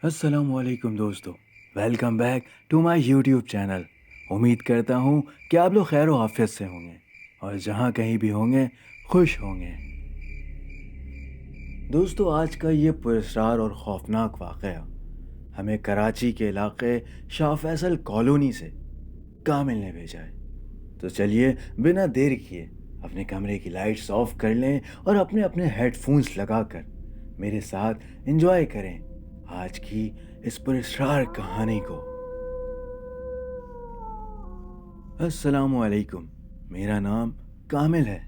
السلام علیکم دوستو، welcome back to my YouTube channel. امید کرتا ہوں کہ آپ لوگ خیر و عافیت سے ہوں گے اور جہاں کہیں بھی ہوں گے خوش ہوں گے۔ دوستو، آج کا یہ پراسرار اور خوفناک واقعہ ہمیں کراچی کے علاقے شاہ فیصل کالونی سے کامل نے بھیجا ہے۔ تو چلیے بنا دیر کیے اپنے کمرے کی لائٹس آف کر لیں اور اپنے ہیڈ فونز لگا کر میرے ساتھ انجوائے کریں آج کی اس پراسرار کہانی کو۔ السلام علیکم، میرا نام کامل ہے،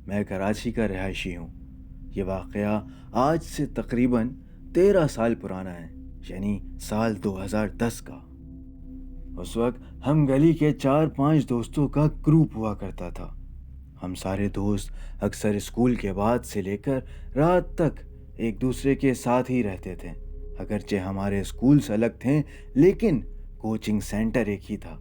میں کراچی کا رہائشی ہوں۔ یہ واقعہ آج سے تقریباً 13 سال پرانا ہے، یعنی سال 2010 کا۔ اس وقت ہم گلی کے 4-5 دوستوں کا گروپ ہوا کرتا تھا۔ ہم سارے دوست اکثر اسکول کے بعد سے لے کر رات تک ایک دوسرے کے ساتھ ہی رہتے تھے۔ اگرچہ ہمارے اسکولز الگ تھے لیکن کوچنگ سینٹر ایک ہی تھا،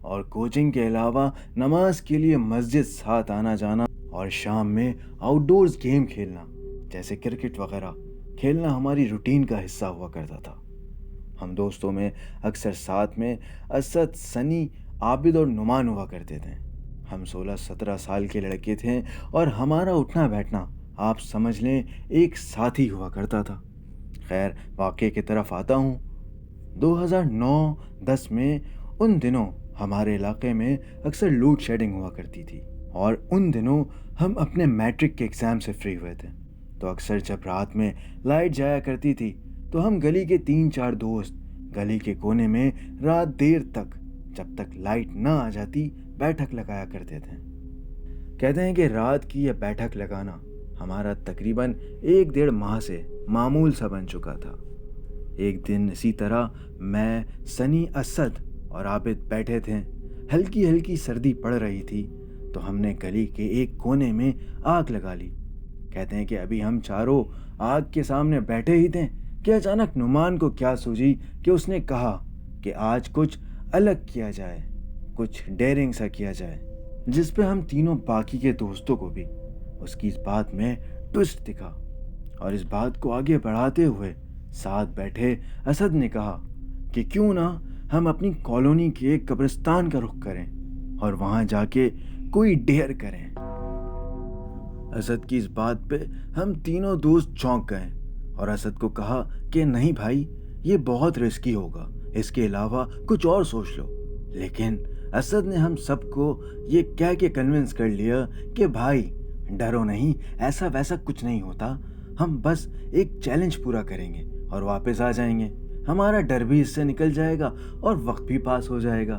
اور کوچنگ کے علاوہ نماز کے لیے مسجد ساتھ آنا جانا اور شام میں آؤٹ ڈورز گیم کھیلنا جیسے کرکٹ وغیرہ کھیلنا ہماری روٹین کا حصہ ہوا کرتا تھا۔ ہم دوستوں میں اکثر ساتھ میں اسد، سنی، عابد اور نعمان ہوا کرتے تھے۔ ہم 16-17 سال کے لڑکے تھے اور ہمارا اٹھنا بیٹھنا آپ سمجھ لیں ایک ساتھ ہی ہوا کرتا تھا۔ خیر، واقعے کی طرف آتا ہوں۔ 2009-10 میں ان دنوں ہمارے علاقے میں اکثر لوڈ شیڈنگ ہوا کرتی تھی، اور ان دنوں ہم اپنے میٹرک کے ایگزام سے فری ہوئے تھے۔ تو اکثر جب رات میں لائٹ جایا کرتی تھی تو ہم گلی کے 3-4 دوست گلی کے کونے میں رات دیر تک، جب تک لائٹ نہ آ جاتی، بیٹھک لگایا کرتے تھے۔ کہتے ہیں کہ رات کی یہ بیٹھک لگانا ہمارا تقریباً 1-1.5 ماہ سے معمول سا بن چکا تھا۔ ایک دن اسی طرح میں، سنی، اسد اور عابد بیٹھے تھے۔ ہلکی ہلکی سردی پڑ رہی تھی تو ہم نے گلی کے ایک کونے میں آگ لگا لی۔ کہتے ہیں کہ ابھی ہم چاروں آگ کے سامنے بیٹھے ہی تھے کہ اچانک نعمان کو کیا سوجی کہ اس نے کہا کہ آج کچھ الگ کیا جائے، کچھ ڈیرنگ سا کیا جائے، جس پہ ہم تینوں باقی کے دوستوں کو بھی اس کی اس بات میں ٹوسٹ دکھا۔ اور اس بات کو آگے بڑھاتے ہوئے ساتھ بیٹھے اسد نے کہا کہ کیوں نہ ہم اپنی کالونی کے ایک قبرستان کا رخ کریں اور وہاں جا کے کوئی ڈیر کریں۔ اسد کی اس بات پہ ہم تینوں دوست چونک گئے اور اسد کو کہا کہ نہیں بھائی، یہ بہت رسکی ہوگا، اس کے علاوہ کچھ اور سوچ لو۔ لیکن اسد نے ہم سب کو یہ کہہ کے کنونس کر لیا کہ بھائی ڈرو نہیں، ایسا ویسا کچھ نہیں ہوتا، ہم بس ایک چیلنج پورا کریں گے اور واپس آ جائیں گے، ہمارا ڈر بھی اس سے نکل جائے گا اور وقت بھی پاس ہو جائے گا۔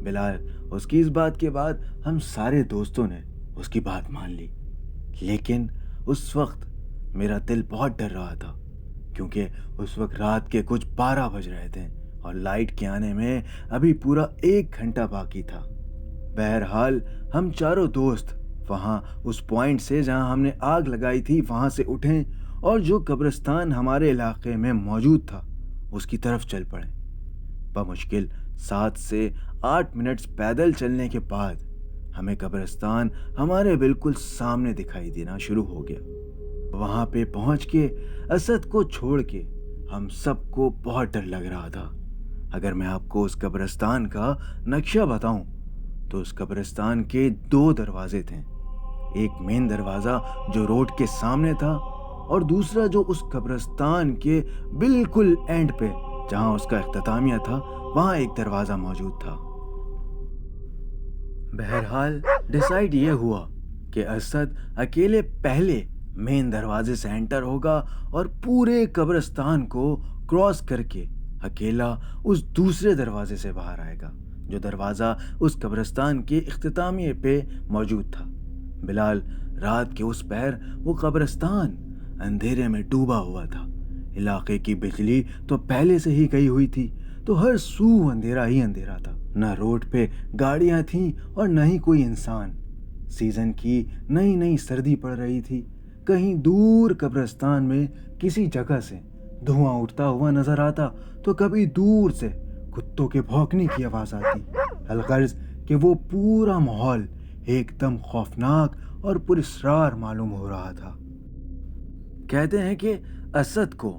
بلال، اس کی اس بات کے بعد ہم سارے دوستوں نے اس کی بات مان لی، لیکن اس وقت میرا دل بہت ڈر رہا تھا کیونکہ اس وقت رات کے کچھ 12 بج رہے تھے اور لائٹ کے آنے میں ابھی پورا 1 گھنٹہ باقی تھا۔ بہرحال ہم چاروں دوست وہاں اس پوائنٹ سے جہاں ہم نے آگ لگائی تھی وہاں سے اٹھیں اور جو قبرستان ہمارے علاقے میں موجود تھا اس کی طرف چل پڑے۔ بمشکل 7 سے 8 منٹس پیدل چلنے کے بعد ہمیں قبرستان ہمارے بالکل سامنے دکھائی دینا شروع ہو گیا۔ وہاں پہ پہنچ کے اسد کو چھوڑ کے ہم سب کو بہت ڈر لگ رہا تھا۔ اگر میں آپ کو اس قبرستان کا نقشہ بتاؤں تو اس قبرستان کے 2 دروازے تھے، ایک مین دروازہ جو روڈ کے سامنے تھا اور دوسرا جو اس قبرستان کے بالکل اینڈ پہ جہاں اس کا اختتامیہ تھا وہاں ایک دروازہ موجود تھا۔ بہرحال ڈیسائیڈ یہ ہوا کہ اسد اکیلے پہلے مین دروازے سے انٹر ہوگا اور پورے قبرستان کو کراس کر کے اکیلا اس دوسرے دروازے سے باہر آئے گا جو دروازہ اس قبرستان کے اختتامیے پہ موجود تھا۔ بلال، رات کے اس پہر وہ قبرستان اندھیرے میں ڈوبا ہوا تھا۔ علاقے کی بجلی تو پہلے سے ہی گئی ہوئی تھی تو ہر سو اندھیرا ہی اندھیرا تھا، نہ روڈ پہ گاڑیاں تھیں اور نہ ہی کوئی انسان۔ سیزن کی نئی نئی سردی پڑ رہی تھی۔ کہیں دور قبرستان میں کسی جگہ سے دھواں اٹھتا ہوا نظر آتا تو کبھی دور سے کتوں کے بھونکنے کی آواز آتی، الغرض کہ وہ پورا ماحول ایک دم خوفناک اور پراسرار معلوم ہو رہا تھا۔ کہتے ہیں کہ اسد کو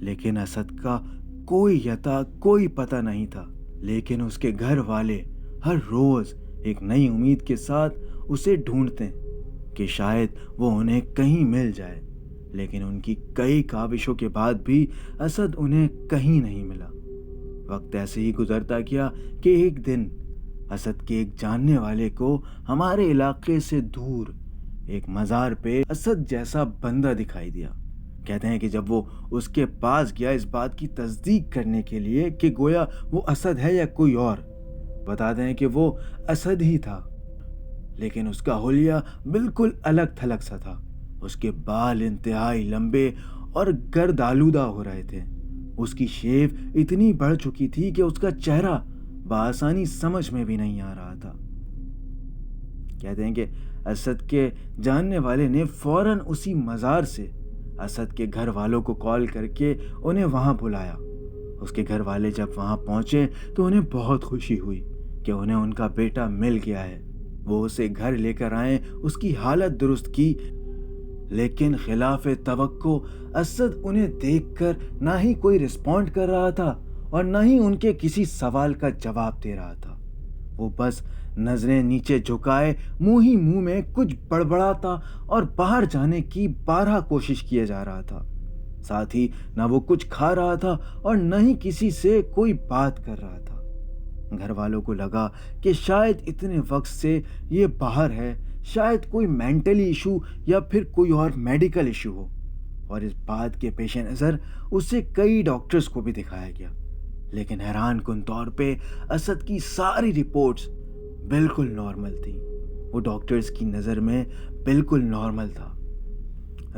لیکن اسد کا کوئی یتا کوئی پتہ نہیں تھا۔ لیکن اس کے گھر والے ہر روز ایک نئی امید کے ساتھ اسے ڈھونڈتے کہ شاید وہ انہیں کہیں مل جائے، لیکن ان کی کئی کاوشوں کے بعد بھی اسد انہیں کہیں نہیں ملا۔ وقت ایسے ہی گزرتا گیا کہ ایک دن اسد کے ایک جاننے والے کو ہمارے علاقے سے دور ایک مزار پہ اسد جیسا بندہ دکھائی دیا۔ کہتے ہیں کہ جب وہ اس کے پاس گیا اس بات کی تصدیق کرنے کے لیے کہ گویا وہ اسد ہے یا کوئی اور، بتاتے ہیں کہ وہ اسد ہی تھا، لیکن اس کا حلیہ بالکل الگ تھلگ سا تھا۔ اس کے بال انتہائی لمبے اور گرد آلودہ ہو رہے تھے۔ اس کی شیو اتنی بڑھ چکی تھی کہ اس کا چہرہ بآسانی سمجھ میں بھی نہیں آ رہا تھا۔ کہتے ہیں کہ اسد کے جاننے والے نے فوراً اسی مزار سے اسد کے گھر والوں کو کال کر کے انہیں وہاں بلایا۔ اس کے گھر والے جب وہاں پہنچے تو انہیں بہت خوشی ہوئی کہ انہیں ان کا بیٹا مل گیا ہے۔ وہ اسے گھر لے کر آئے، اس کی حالت درست کی، لیکن خلاف توقع اسد انہیں دیکھ کر نہ ہی کوئی رسپونڈ کر رہا تھا اور نہ ہی ان کے کسی سوال کا جواب دے رہا تھا۔ وہ بس نظریں نیچے جھکائے منہ ہی منہ میں کچھ بڑبڑاتا اور باہر جانے کی 12 کوشش کیے جا رہا تھا۔ ساتھ ہی نہ وہ کچھ کھا رہا تھا اور نہ ہی کسی سے کوئی بات کر رہا تھا۔ گھر والوں کو لگا کہ شاید اتنے وقت سے یہ باہر ہے، شاید کوئی مینٹلی ایشو یا پھر کوئی اور میڈیکل ایشو ہو، اور اس بات کے پیش نظر اسے کئی ڈاکٹرز کو بھی دکھایا گیا، لیکن حیران کن طور پہ اسد کی ساری رپورٹس بالکل نارمل تھی۔ وہ ڈاکٹرز کی نظر میں بالکل نارمل تھا۔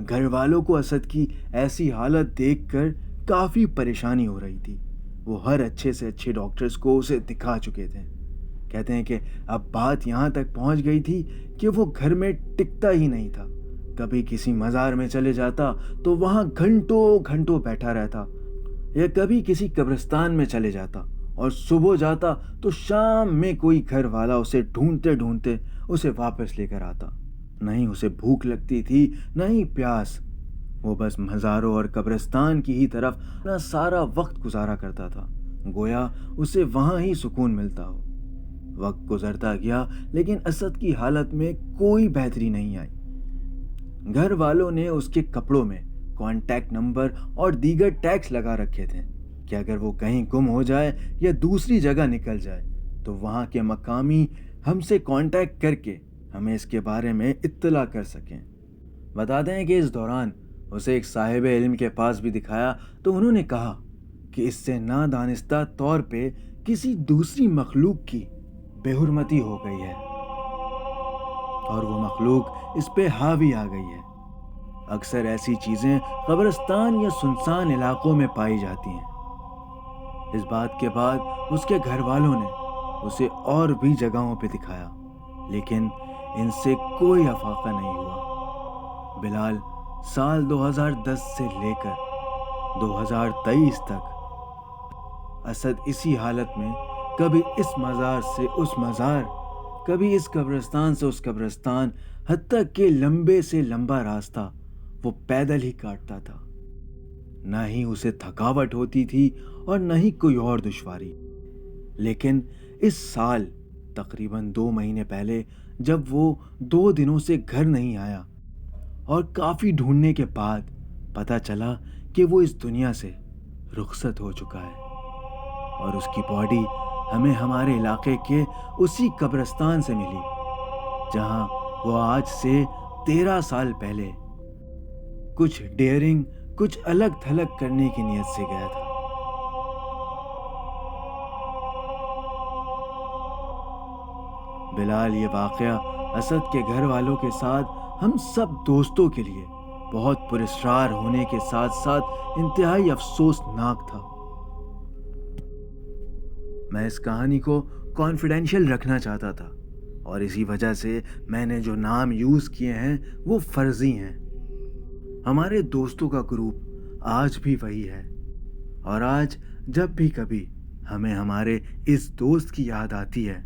گھر والوں کو اسد کی ایسی حالت دیکھ کر کافی پریشانی ہو رہی تھی۔ وہ ہر اچھے سے اچھے ڈاکٹرز کو اسے دکھا چکے تھے۔ کہتے ہیں کہ اب بات یہاں تک پہنچ گئی تھی کہ وہ گھر میں ٹکتا ہی نہیں تھا۔ کبھی کسی مزار میں چلے جاتا تو وہاں گھنٹوں گھنٹوں بیٹھا رہتا، یا کبھی کسی قبرستان میں چلے جاتا اور صبح جاتا تو شام میں کوئی گھر والا اسے ڈھونڈتے ڈھونڈتے اسے واپس لے کر آتا۔ نہ ہی اسے بھوک لگتی تھی نہ ہی پیاس۔ وہ بس مزاروں اور قبرستان کی ہی طرف اپنا سارا وقت گزارا کرتا تھا، گویا اسے وہاں ہی سکون ملتا ہو۔ وقت گزرتا گیا لیکن اسد کی حالت میں کوئی بہتری نہیں آئی۔ گھر والوں نے اس کے کپڑوں میں کانٹیکٹ نمبر اور دیگر ٹیگز لگا رکھے تھے کہ اگر وہ کہیں گم ہو جائے یا دوسری جگہ نکل جائے تو وہاں کے مقامی ہم سے کانٹیکٹ کر کے ہمیں اس کے بارے میں اطلاع کر سکیں۔ بتاتے ہیں کہ اس دوران اسے ایک صاحب علم کے پاس بھی دکھایا تو انہوں نے کہا کہ اس سے نادانستہ طور پہ کسی دوسری مخلوق کی بے حرمتی ہو گئی ہے اور وہ مخلوق اس پہ حاوی آ گئی ہے۔ اکثر ایسی چیزیں قبرستان یا سنسان علاقوں میں پائی جاتی ہیں۔ اس بات کے بعد اس کے گھر والوں نے اسے اور بھی جگہوں پہ دکھایا، لیکن ان سے کوئی افاقہ نہیں ہوا۔ بلال، سال 2010 سے لے کر 2023 تک اسد اسی حالت میں کبھی اس مزار سے اس مزار، کبھی اس قبرستان سے اس قبرستان، حتیٰ کہ لمبے سے لمبا راستہ وہ پیدل ہی کاٹتا تھا۔ نہ ہی اسے تھکاوٹ ہوتی تھی اور نہ ہی کوئی اور دشواری۔ لیکن اس سال تقریباً 2 مہینے پہلے جب وہ 2 دنوں سے گھر نہیں آیا اور کافی ڈھونڈنے کے بعد پتہ چلا کہ وہ اس دنیا سے رخصت ہو چکا ہے، اور اس کی باڈی ہمیں ہمارے علاقے کے اسی قبرستان سے ملی جہاں وہ آج سے 13 سال پہلے کچھ ڈیئرنگ، کچھ الگ تھلگ کرنے کی نیت سے گیا تھا۔ بلال، یہ واقعہ اسد کے گھر والوں کے ساتھ ہم سب دوستوں کے لیے بہت پراسرار ہونے کے ساتھ ساتھ انتہائی افسوسناک تھا۔ میں اس کہانی کو کانفیڈینشیل رکھنا چاہتا تھا، اور اسی وجہ سے میں نے جو نام یوز کیے ہیں وہ فرضی ہیں۔ ہمارے دوستوں کا گروپ آج بھی وہی ہے، اور آج جب بھی کبھی ہمیں ہمارے اس دوست کی یاد آتی ہے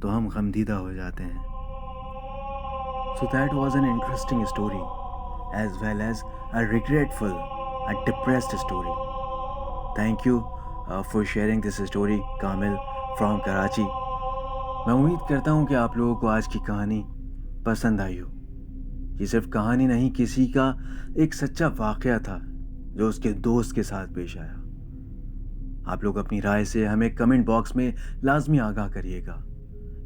تو ہم غمدیدہ ہو جاتے ہیں۔ So that was an interesting story as well as a regretful a depressed story. Thank you for sharing this story, Kamil from Karachi. میں امید کرتا ہوں کہ آپ لوگوں کو آج کی کہانی پسند آئی ہو. یہ صرف کہانی نہیں، کسی کا ایک سچا واقعہ تھا جو اس کے دوست کے ساتھ پیش آیا. آپ لوگ اپنی رائے سے ہمیں کمنٹ باکس میں لازمی آگاہ کریے گا.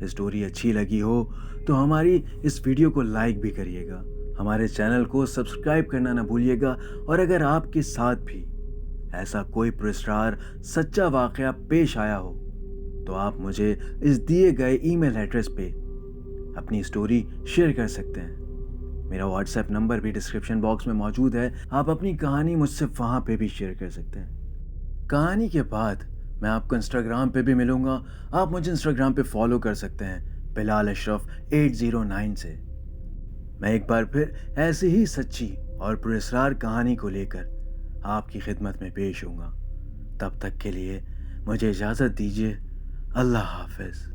اسٹوری اچھی لگی ہو تو ہماری اس ویڈیو کو لائک بھی کریے گا. ہمارے چینل کو سبسکرائب کرنا نہ بھولیے گا. اور اگر آپ کے ساتھ بھی ایسا کوئی پراسرار سچا واقعہ پیش آیا ہو تو آپ مجھے اس دیے گئے ای میل ایڈریس پہ اپنی اسٹوری شیئر کر سکتے ہیں. میرا واٹس ایپ نمبر بھی ڈسکرپشن باکس میں موجود ہے. آپ اپنی کہانی مجھ سے وہاں پہ بھی شیئر کر سکتے ہیں. کہانی کے بعد میں آپ کو انسٹاگرام پہ بھی ملوں گا. آپ مجھے انسٹاگرام پہ فالو کر سکتے ہیں بلال اشرف 809 سے. میں ایک بار پھر ایسی ہی سچی اور پراسرار کہانی کو لے کر آپ کی خدمت میں پیش ہوں گا. تب تک کے لیے مجھے اجازت دیجیے. اللہ حافظ.